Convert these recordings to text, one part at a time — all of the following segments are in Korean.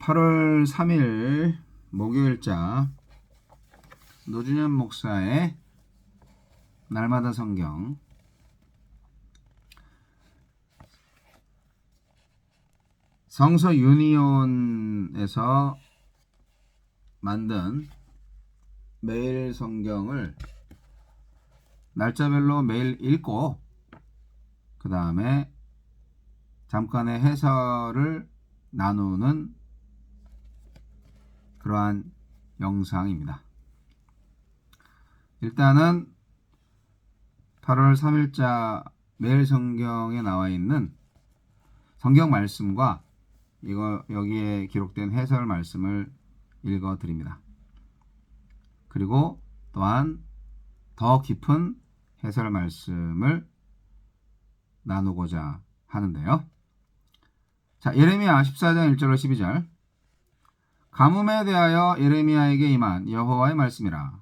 8월 3일 목요일자 노준현 목사의 날마다 성경 성서 유니온에서 만든 매일 성경을 날짜별로 매일 읽고 그 다음에 잠깐의 해설을 나누는 그러한 영상입니다. 일단은 8월 3일자 매일 성경에 나와 있는 성경 말씀과 여기에 기록된 해설 말씀을 읽어 드립니다. 그리고 또한 더 깊은 해설 말씀을 나누고자 하는데요. 자, 예레미야 14장 1절로 12절. 가뭄에 대하여 예레미야에게 임한 여호와의 말씀이라.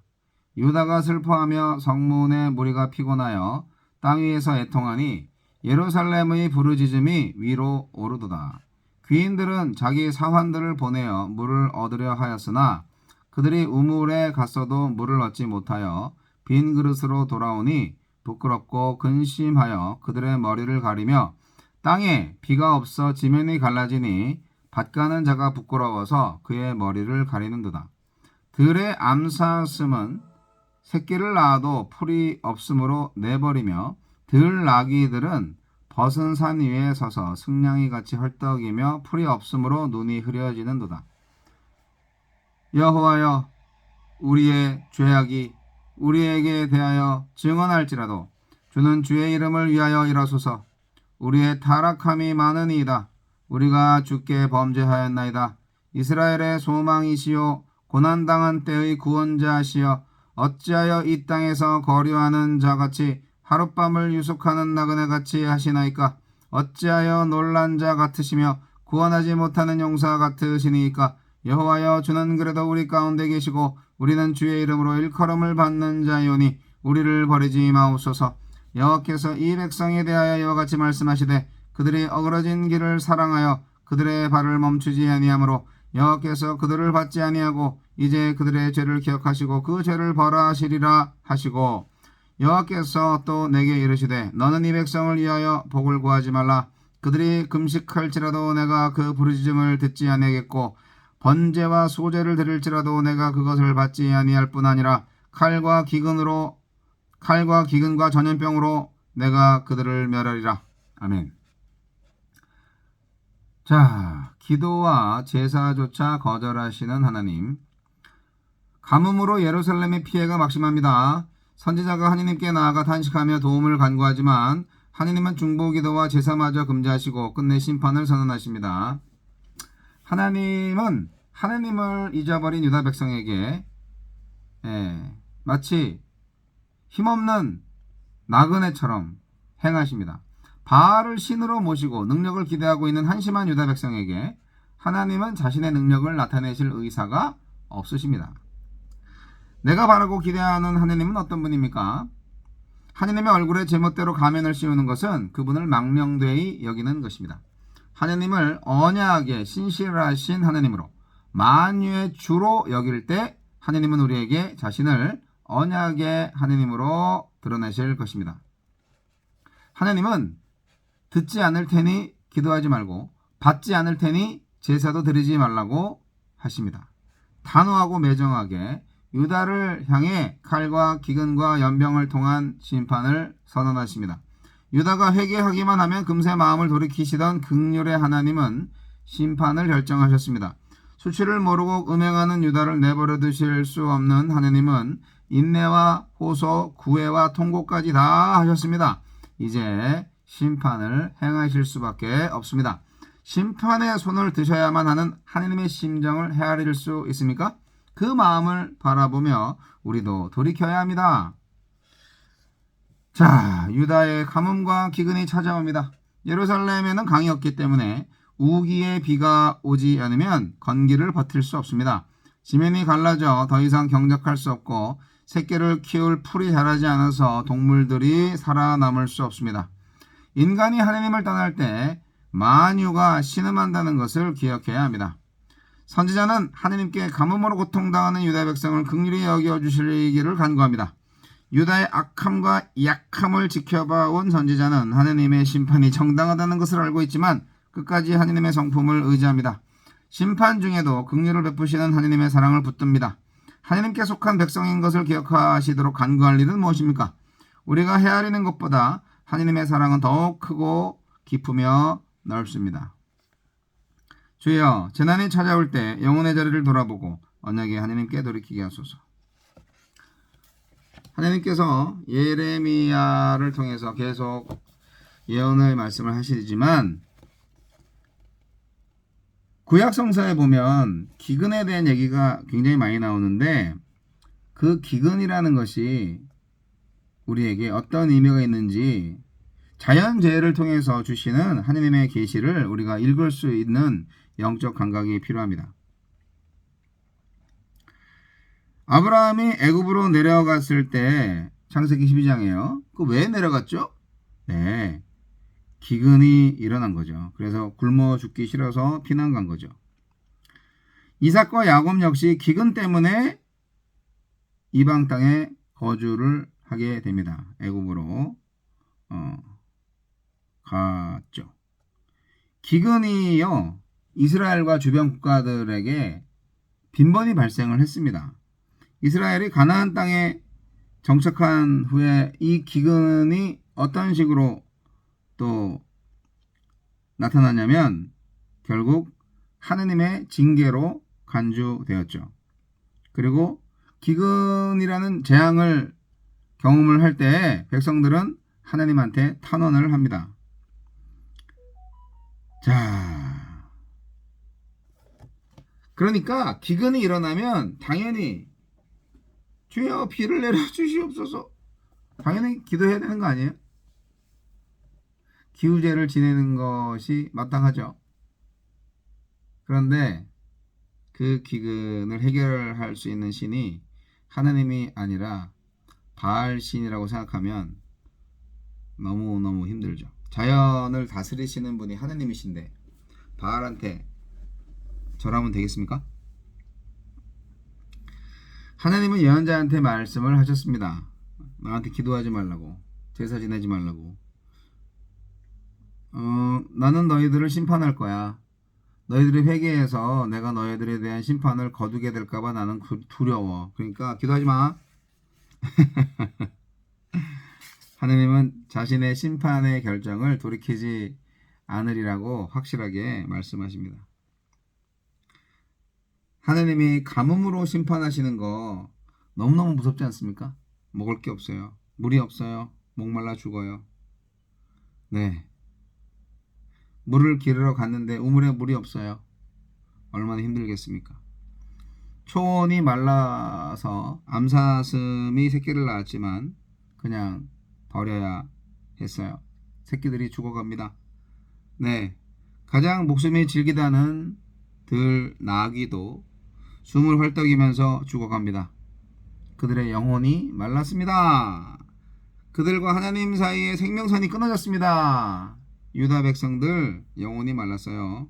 유다가 슬퍼하며 성문의 무리가 피곤하여 땅 위에서 애통하니 예루살렘의 부르짖음이 위로 오르도다. 귀인들은 자기 사환들을 보내어 물을 얻으려 하였으나 그들이 우물에 갔어도 물을 얻지 못하여 빈 그릇으로 돌아오니 부끄럽고 근심하여 그들의 머리를 가리며 땅에 비가 없어 지면이 갈라지니 밭가는 자가 부끄러워서 그의 머리를 가리는도다. 들의 암사슴은 새끼를 낳아도 풀이 없으므로 내버리며 들 나귀들은 벗은 산 위에 서서 승냥이 같이 헐떡이며 풀이 없으므로 눈이 흐려지는도다. 여호와여, 우리의 죄악이 우리에게 대하여 증언할지라도 주는 주의 이름을 위하여 일하소서. 우리의 타락함이 많으니이다. 우리가 주께 범죄하였나이다. 이스라엘의 소망이시요 고난당한 때의 구원자시여, 어찌하여 이 땅에서 거류하는 자같이 하룻밤을 유숙하는 나그네같이 하시나이까? 어찌하여 놀란 자 같으시며 구원하지 못하는 용사 같으시니이까? 여호와여, 주는 그래도 우리 가운데 계시고 우리는 주의 이름으로 일컬음을 받는 자이오니 우리를 버리지 마옵소서. 여호와께서 이 백성에 대하여 이와 같이 말씀하시되 그들이 어그러진 길을 사랑하여 그들의 발을 멈추지 아니하므로 여호와께서 그들을 받지 아니하고 이제 그들의 죄를 기억하시고 그 죄를 벌하시리라 하시고, 여호와께서 또 내게 이르시되 너는 이 백성을 위하여 복을 구하지 말라. 그들이 금식할지라도 내가 그 부르짖음을 듣지 아니하겠고 번제와 소제를 드릴지라도 내가 그것을 받지 아니할 뿐 아니라 칼과 기근과 전염병으로 내가 그들을 멸하리라. 아멘. 자, 기도와 제사조차 거절하시는 하나님. 가뭄으로 예루살렘의 피해가 막심합니다. 선지자가 하나님께 나아가 탄식하며 도움을 간구하지만 하나님은 중보기도와 제사마저 금지하시고 끝내 심판을 선언하십니다. 하나님은 하나님을 잊어버린 유다 백성에게 마치 힘없는 나그네처럼 행하십니다. 바알을 신으로 모시고 능력을 기대하고 있는 한심한 유다 백성에게 하나님은 자신의 능력을 나타내실 의사가 없으십니다. 내가 바라고 기대하는 하나님은 어떤 분입니까? 하나님의 얼굴에 제멋대로 가면을 씌우는 것은 그분을 망령되이 여기는 것입니다. 하나님을 언약에 신실하신 하나님으로 만유의 주로 여길 때 하나님은 우리에게 자신을 언약의 하나님으로 드러내실 것입니다. 하나님은 듣지 않을 테니 기도하지 말고 받지 않을 테니 제사도 드리지 말라고 하십니다. 단호하고 매정하게 유다를 향해 칼과 기근과 연병을 통한 심판을 선언하십니다. 유다가 회개하기만 하면 금세 마음을 돌이키시던 긍휼의 하나님은 심판을 결정하셨습니다. 수치를 모르고 음행하는 유다를 내버려 두실 수 없는 하나님은 인내와 호소, 구애와 통고까지 다 하셨습니다. 이제 심판을 행하실 수밖에 없습니다. 심판의 손을 드셔야만 하는 하나님의 심정을 헤아릴 수 있습니까? 그 마음을 바라보며 우리도 돌이켜야 합니다. 자, 유다의 가뭄과 기근이 찾아옵니다. 예루살렘에는 강이 없기 때문에 우기에 비가 오지 않으면 건기를 버틸 수 없습니다. 지면이 갈라져 더 이상 경작할 수 없고 새끼를 키울 풀이 자라지 않아서 동물들이 살아남을 수 없습니다. 인간이 하나님을 떠날 때 만유가 신음한다는 것을 기억해야 합니다. 선지자는 하느님께 가뭄으로 고통당하는 유다 백성을 긍휼히 여겨주시기를 간구합니다. 유다의 악함과 약함을 지켜봐온 선지자는 하느님의 심판이 정당하다는 것을 알고 있지만 끝까지 하느님의 성품을 의지합니다. 심판 중에도 긍휼을 베푸시는 하느님의 사랑을 붙듭니다. 하느님께 속한 백성인 것을 기억하시도록 간구할 일은 무엇입니까? 우리가 헤아리는 것보다 하느님의 사랑은 더욱 크고 깊으며 넓습니다. 주여, 재난이 찾아올 때 영혼의 자리를 돌아보고 언약의 하느님께 돌이키게 하소서. 하느님께서 예레미야를 통해서 계속 예언의 말씀을 하시지만 구약 성서에 보면 기근에 대한 얘기가 굉장히 많이 나오는데 그 기근이라는 것이 우리에게 어떤 의미가 있는지 자연재해를 통해서 주시는 하느님의 계시를 우리가 읽을 수 있는 영적 감각이 필요합니다. 아브라함이 애굽으로 내려갔을 때 창세기 12장이에요. 그 왜 내려갔죠? 네, 기근이 일어난 거죠. 그래서 굶어 죽기 싫어서 피난 간 거죠. 이삭과 야곱 역시 기근 때문에 이방 땅에 거주를 하게 됩니다. 애굽으로 갔죠. 기근이요, 이스라엘과 주변 국가들에게 빈번히 발생을 했습니다. 이스라엘이 가나안 땅에 정착한 후에 이 기근이 어떤 식으로 또 나타나냐면 결국 하느님의 징계로 간주되었죠. 그리고 기근이라는 재앙을 경험을 할 때 백성들은 하나님한테 탄원을 합니다. 자, 그러니까 기근이 일어나면 당연히 주여 비를 내려 주시옵소서, 당연히 기도해야 되는 거 아니에요? 기후제를 지내는 것이 마땅하죠. 그런데 그 기근을 해결할 수 있는 신이 하나님이 아니라 바알 신이라고 생각하면 너무너무 힘들죠. 자연을 다스리시는 분이 하나님이신데 바알한테 절하면 되겠습니까? 하나님은 예언자한테 말씀을 하셨습니다. 나한테 기도하지 말라고, 제사 지내지 말라고. 나는 너희들을 심판할 거야. 너희들이 회개해서 내가 너희들에 대한 심판을 거두게 될까봐 나는 두려워. 그러니까 기도하지 마. 하느님은 자신의 심판의 결정을 돌이키지 않으리라고 확실하게 말씀하십니다. 하느님이 가뭄으로 심판하시는 거 너무너무 무섭지 않습니까? 먹을 게 없어요. 물이 없어요. 목말라 죽어요. 네, 물을 기르러 갔는데 우물에 물이 없어요. 얼마나 힘들겠습니까? 초원이 말라서 암사슴이 새끼를 낳았지만 그냥 버려야 했어요. 새끼들이 죽어갑니다. 네, 가장 목숨이 질기다는 나귀도 숨을 헐떡이면서 죽어갑니다. 그들의 영혼이 말랐습니다. 그들과 하나님 사이에 생명선이 끊어졌습니다. 유다 백성들 영혼이 말랐어요.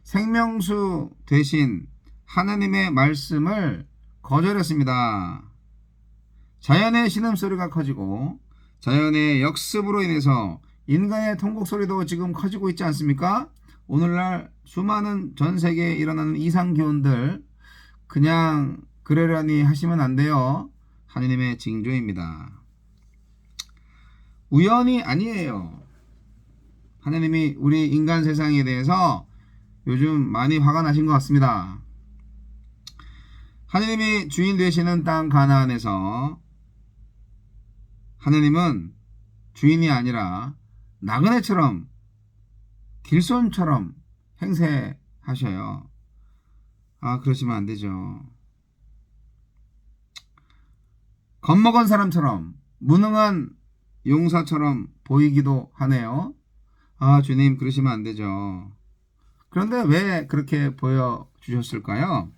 생명수 대신 하나님의 말씀을 거절했습니다. 자연의 신음소리가 커지고 자연의 역습으로 인해서 인간의 통곡소리도 지금 커지고 있지 않습니까? 오늘날 수많은 전 세계에 일어나는 이상기온들 그냥 그러려니 하시면 안 돼요. 하느님의 징조입니다. 우연이 아니에요. 하나님이 우리 인간 세상에 대해서 요즘 많이 화가 나신 것 같습니다. 하나님이 주인 되시는 땅 가나안에서 하나님은 주인이 아니라 나그네처럼 길손처럼 행세하셔요. 그러시면 안 되죠. 겁먹은 사람처럼 무능한 용사처럼 보이기도 하네요. 주님, 그러시면 안 되죠. 그런데 왜 그렇게 보여주셨을까요?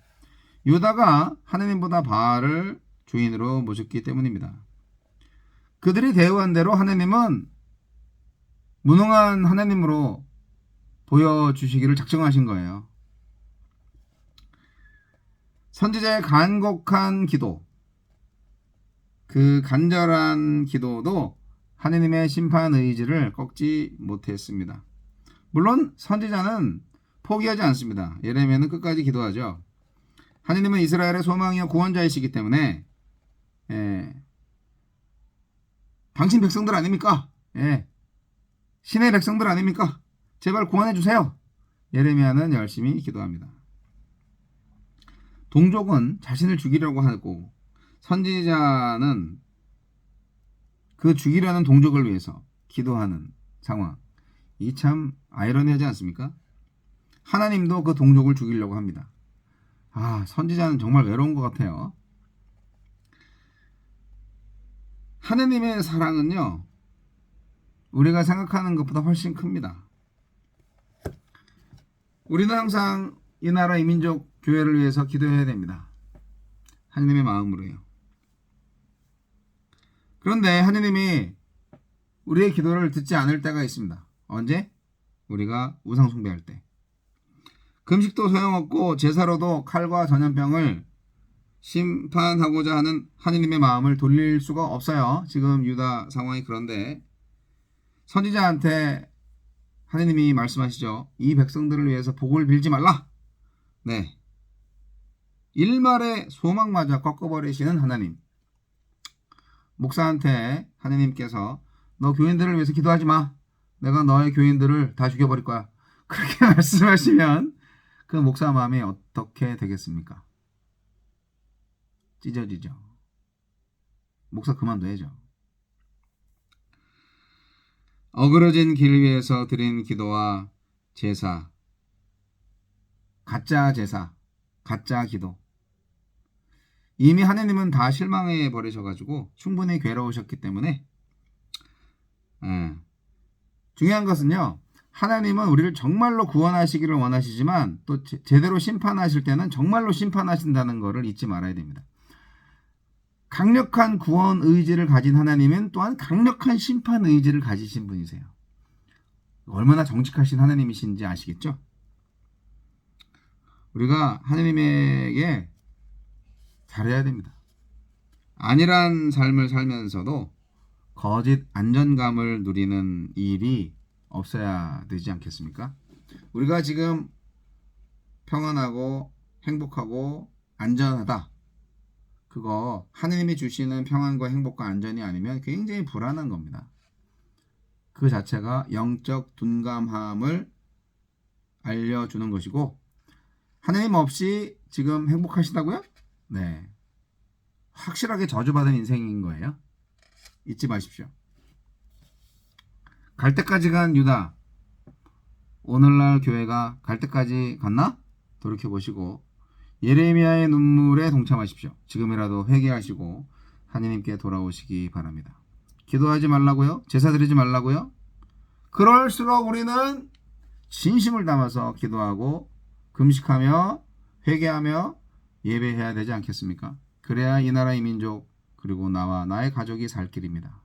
유다가 하나님보다 바알을 주인으로 모셨기 때문입니다. 그들이 대우한 대로 하나님은 무능한 하나님으로 보여주시기를 작정하신 거예요. 선지자의 간곡한 기도, 그 간절한 기도도 하느님의 심판 의지를 꺾지 못했습니다. 물론 선지자는 포기하지 않습니다. 예레미야는 끝까지 기도하죠. 하느님은 이스라엘의 소망이요 구원자이시기 때문에 당신 백성들 아닙니까? 신의 백성들 아닙니까? 제발 구원해 주세요. 예레미야는 열심히 기도합니다. 동족은 자신을 죽이려고 하고 선지자는 그 죽이려는 동족을 위해서 기도하는 상황. 이 참 아이러니하지 않습니까? 하나님도 그 동족을 죽이려고 합니다. 선지자는 정말 외로운 것 같아요. 하느님의 사랑은요, 우리가 생각하는 것보다 훨씬 큽니다. 우리는 항상 이 나라 이 민족 교회를 위해서 기도해야 됩니다. 하느님의 마음으로요. 그런데 하느님이 우리의 기도를 듣지 않을 때가 있습니다. 언제? 우리가 우상 숭배할 때. 금식도 소용없고 제사로도 칼과 전염병을 심판하고자 하는 하느님의 마음을 돌릴 수가 없어요. 지금 유다 상황이 그런데 선지자한테 하느님이 말씀하시죠. 이 백성들을 위해서 복을 빌지 말라. 네. 일말의 소망마저 꺾어버리시는 하나님. 목사한테 하느님께서 너 교인들을 위해서 기도하지 마. 내가 너의 교인들을 다 죽여버릴 거야. 그렇게 말씀하시면 그 목사 마음이 어떻게 되겠습니까? 찢어지죠. 목사 그만둬야죠. 어그러진 길 위에서 드린 기도와 제사, 가짜 제사, 가짜 기도. 이미 하느님은 다 실망해 버리셔가지고 충분히 괴로우셨기 때문에 중요한 것은요. 하나님은 우리를 정말로 구원하시기를 원하시지만 또 제대로 심판하실 때는 정말로 심판하신다는 것을 잊지 말아야 됩니다. 강력한 구원 의지를 가진 하나님은 또한 강력한 심판 의지를 가지신 분이세요. 얼마나 정직하신 하나님이신지 아시겠죠? 우리가 하나님에게 잘해야 됩니다. 안일한 삶을 살면서도 거짓 안전감을 누리는 일이 없어야 되지 않겠습니까? 우리가 지금 평안하고 행복하고 안전하다. 그거 하느님이 주시는 평안과 행복과 안전이 아니면 굉장히 불안한 겁니다. 그 자체가 영적 둔감함을 알려주는 것이고 하느님 없이 지금 행복하시다고요? 네. 확실하게 저주받은 인생인 거예요. 잊지 마십시오. 갈 때까지 간 유다. 오늘날 교회가 갈 때까지 갔나? 돌이켜보시고 예레미야의 눈물에 동참하십시오. 지금이라도 회개하시고 하느님께 돌아오시기 바랍니다. 기도하지 말라고요? 제사 드리지 말라고요? 그럴수록 우리는 진심을 담아서 기도하고 금식하며 회개하며 예배해야 되지 않겠습니까? 그래야 이 나라 이 민족 그리고 나와 나의 가족이 살 길입니다.